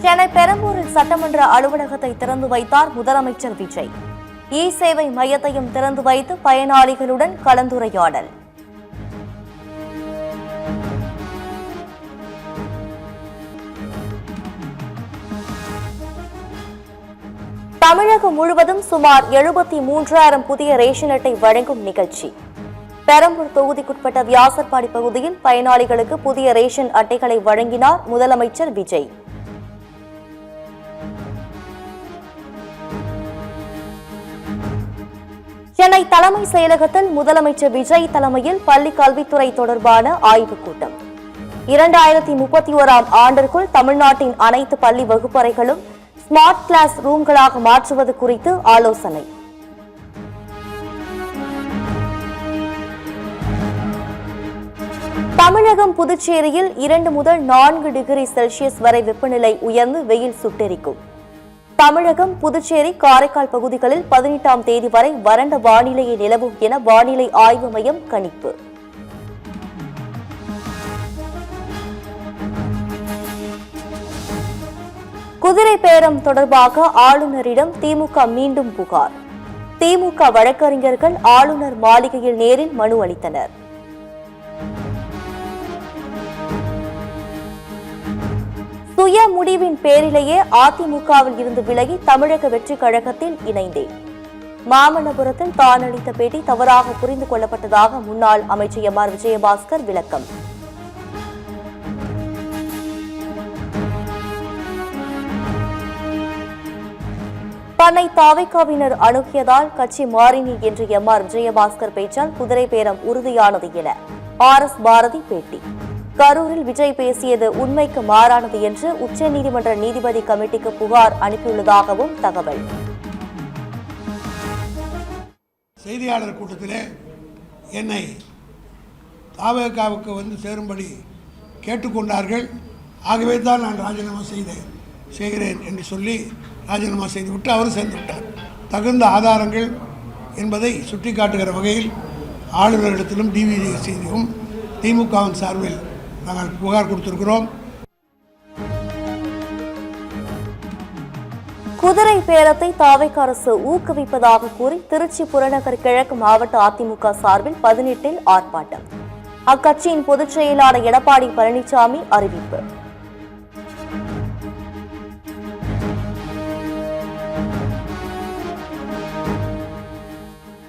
சென்னை பெரம்பூரில் சட்டமன்ற அலுவலகத்தை திறந்து வைத்தார் முதலமைச்சர் விஜய். இ சேவை மையத்தையும் திறந்து வைத்து பயனாளிகளுடன் கலந்துரையாடல். தமிழகம் முழுவதும் சுமார் 73,000 புதிய ரேஷன் அட்டை வழங்கும் நிகழ்ச்சி. பெரம்பூர் தொகுதிக்குட்பட்ட வியாசர்பாடி பகுதியில் பயனாளிகளுக்கு புதிய ரேஷன் அட்டைகளை வழங்கினார் முதலமைச்சர் விஜய். சென்னை தலைமை செயலகத்தில் முதலமைச்சர் விஜய் தலைமையில் பள்ளி கல்வித்துறை தொடர்பான ஆய்வுக் கூட்டம். 2031ஆம் ஆண்டிற்குள் தமிழ்நாட்டின் அனைத்து பள்ளி வகுப்பறைகளும் ஸ்மார்ட் கிளாஸ் ரூம்களாக மாற்றுவது குறித்து ஆலோசனை. தமிழகம் புதுச்சேரியில் 2 முதல் 4 டிகிரி செல்சியஸ் வரை வெப்பநிலை உயர்ந்து வெயில் சுட்டெரிக்கும். தமிழகம், புதுச்சேரி, காரைக்கால் பகுதிகளில் 18ஆம் தேதி வரை வறண்ட வானிலையை நிலவும் என வானிலை ஆய்வு மையம் கணிப்பு. குதிரை பேரம் தொடர்பாக ஆளுநரிடம் திமுக மீண்டும் புகார். திமுக வழக்கறிஞர்கள் ஆளுநர் மாளிகையில் நேரில் மனு அளித்தனர். சுய முடிவின் பேரிலேயே அதிமுகவில் இருந்து விலகி தமிழக வெற்றிக் கழகத்தில் இணைந்தேன். மாமல்லபுரத்தில் தான் அளித்த பேட்டி தவறாக புரிந்து கொள்ளப்பட்டதாக முன்னாள் அமைச்சர் எம். ஆர். விஜயபாஸ்கர் விளக்கம். தன்னை தாவேகாவினர் அணுகியதால் கட்சி மாறினேன் என்ற எம். ஆர். விஜயபாஸ்கர் பேச்சால் குதிரை பேரம் உறுதியானது என RS பாரதி பேட்டி. கரூரில் விஜய் பேசியது உண்மைக்கு மாறானது என்று உச்சநீதிமன்ற நீதிபதி கமிட்டிக்கு புகார் அனுப்பியுள்ளதாகவும் தகவல். செய்தியாளர் கூட்டத்திலே என்னை தாவேகாவுக்கு வந்து சேரும்படி கேட்டுக்கொண்டார்கள். ஆகவே தான் நான் ராஜினாமா செய்கிறேன் என்று சொல்லி ராஜினாமா செய்துவிட்டு அவர் சேர்ந்து விட்டார். தகுந்த ஆதாரங்கள் என்பதை சுட்டிக்காட்டுகிற வகையில் ஆளுநரிடத்திலும் டிவிசியிலும் திமுகவின் சார்பில் நாங்கள் புகார் கொடுத்திருக்கிறோம். குதிரை பேரத்தை தாவேக அரசு ஊக்குவிப்பதாக கூறி திருச்சி புறநகர் கிழக்கு மாவட்ட அதிமுக சார்பில் 18இல் ஆர்ப்பாட்டம். அக்கட்சியின் பொதுச் செயலாளர் எடப்பாடி பழனிசாமி அறிவிப்பு.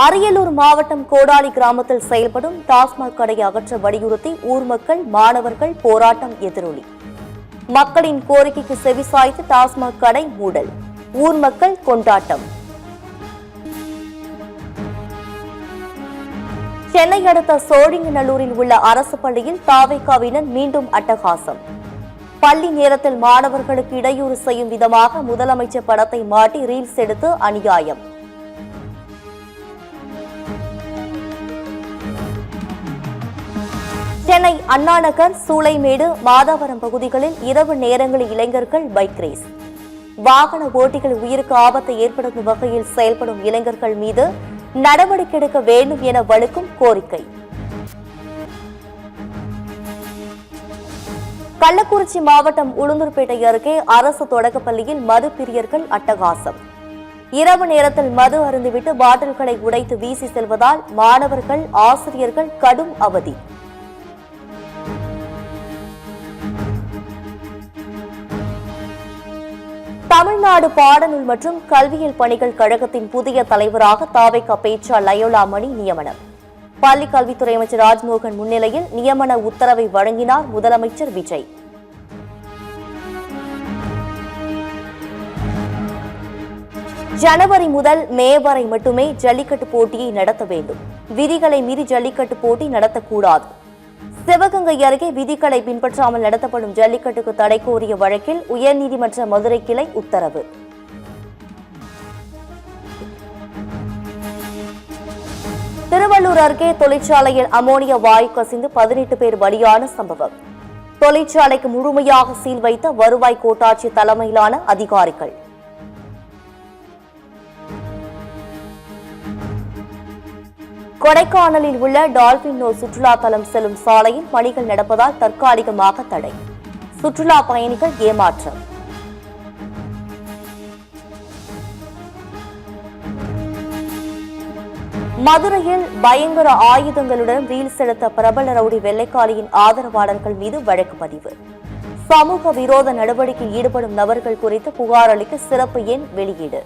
அரியலூர் மாவட்டம் கோடாலி கிராமத்தில் செயல்படும் டாஸ்மாக் கடையை அகற்ற வலியுறுத்தி ஊர் மக்கள், மாணவர்கள் போராட்டம் எதிரொலி. மக்களின் கோரிக்கைக்கு செவிசாய்த்து டாஸ்மாக் கடை மூடல். ஊர் மக்கள் கொண்டாட்டம். சென்னை அடுத்த சோழிங்கநல்லூரில் உள்ள அரசு பள்ளியில் தாவேகாவினர் மீண்டும் அட்டகாசம். பள்ளி நேரத்தில் மாணவர்களுக்கு இடையூறு செய்யும் விதமாக முதலமைச்சர் படத்தை மாட்டி ரீல்ஸ் எடுத்து அநியாயம். சென்னை அண்ணாநகர், சூளைமேடு, மாதாவரம் பகுதிகளில் இரவு நேரங்களில் இளைஞர்கள் பைக் ரேஸ். வாகன ஓட்டிகள் உயிருக்கு ஆபத்தை ஏற்படுத்தும் வகையில் செயல்படும் இளைஞர்கள் மீது நடவடிக்கை எடுக்க வேண்டும் என வலுக்கும் கோரிக்கை. கள்ளக்குறிச்சி மாவட்டம் உளுந்தூர்பேட்டை அருகே அரசு தொடக்கப்பள்ளியில் மது பிரியர்கள் அட்டகாசம். இரவு நேரத்தில் மது அருந்துவிட்டு பாட்டில்களை உடைத்து வீசி செல்வதால் மாணவர்கள், ஆசிரியர்கள் கடும் அவதி. தமிழ்நாடு பாடநூல் மற்றும் கல்வியியல் பணிகள் கழகத்தின் புதிய தலைவராக தாவேகா பேச்சாளர் லயோலா மணி நியமனம். பள்ளி கல்வித்துறை அமைச்சர் ராஜ்மோகன் முன்னிலையில் நியமன உத்தரவை வழங்கினார் முதலமைச்சர் விஜய். ஜனவரி முதல் மே வரை மட்டுமே ஜல்லிக்கட்டு போட்டியை நடத்த வேண்டும். விதிகளை மீறி ஜல்லிக்கட்டு போட்டி நடத்தக்கூடாது. சிவகங்கை அருகே விதிகளை பின்பற்றாமல் நடத்தப்படும் ஜல்லிக்கட்டுக்கு தடை கோரிய வழக்கில் உயர்நீதிமன்ற மதுரை கிளை உத்தரவு. திருவள்ளூர் அருகே தொழிற்சாலையில் அமோனியா வாயு கசிந்து 18 பேர் பலியான சம்பவம். தொழிற்சாலைக்கு முழுமையாக சீல் வைத்த வருவாய் கோட்டாட்சியர் தலைமையிலான அதிகாரிகள். கொடைக்கானலில் உள்ள டால்பின் நோஸ் சுற்றுலா தலம் செல்லும் சாலையில் பணிகள் நடப்பதால் தற்காலிகமாக தடை. சுற்றுலா பயணிகள் ஏமாற்றம். மதுரையில் பயங்கர ஆயுதங்களுடன் ரீல்ஸ் எடுத்த பிரபல ரவுடி வெள்ளைக்காளியின் ஆதரவாளர்கள் மீது வழக்கு பதிவு. சமூக விரோத நடவடிக்கையில் ஈடுபடும் நபர்கள் குறித்து புகார் அளிக்க சிறப்பு எண் வெளியீடு.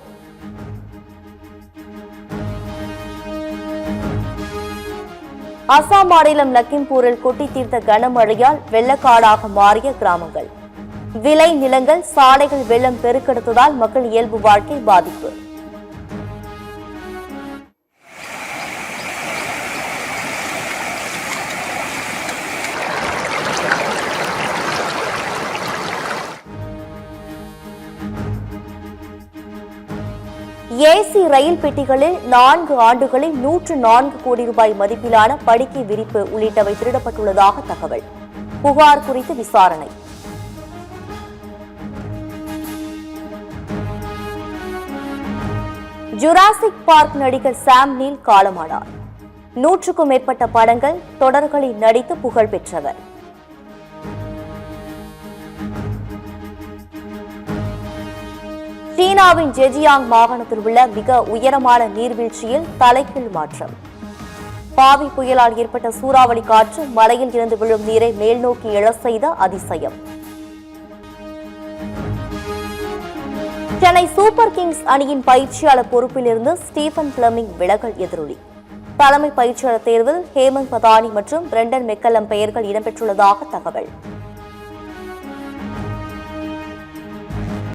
அசாம் மாநிலம் லக்கிம்பூரில் கொட்டி தீர்த்த கனமழையால் வெள்ளக்காடாக மாறிய கிராமங்கள். விளை நிலங்கள், சாலைகள் வெள்ளம் பெருக்கெடுத்ததால் மக்கள் இயல்பு வாழ்க்கை பாதிப்பு. ஏசி ரயில் பெட்டிகளில் 4 ஆண்டுகளில் 104 கோடி ரூபாய் மதிப்பிலான படுக்கை விரிப்பு உள்ளிட்டவை திருடப்பட்டுள்ளதாக தகவல். புகார் குறித்து விசாரணை. ஜுராசிக் பார்க் நடிகர் சாம் நீல் காலமானார். 100க்கும் மேற்பட்ட படங்கள், தொடர்களில் நடித்து புகழ் பெற்றவர். சீனாவின் ஜெஜியாங் மாகாணத்தில் உள்ள மிக உயரமான நீர்வீழ்ச்சியில் தலைகீழ் மாற்றம். பாவி புயலால் ஏற்பட்ட சூறாவளி காற்று மலையில் இருந்து விழும் நீரை மேல் நோக்கி எழச் செய்த அதிசயம். சென்னை சூப்பர் கிங்ஸ் அணியின் பயிற்சியாளர் பொறுப்பிலிருந்து ஸ்டீபன் பிளமிங் விலகல் எதிரொலி. தலைமை பயிற்சியாளர் தேர்வில் ஹேமந்த் பதானி மற்றும் பிரெண்டன் மெக்கல்லம் பெயர்கள் இடம்பெற்றுள்ளதாக தகவல்.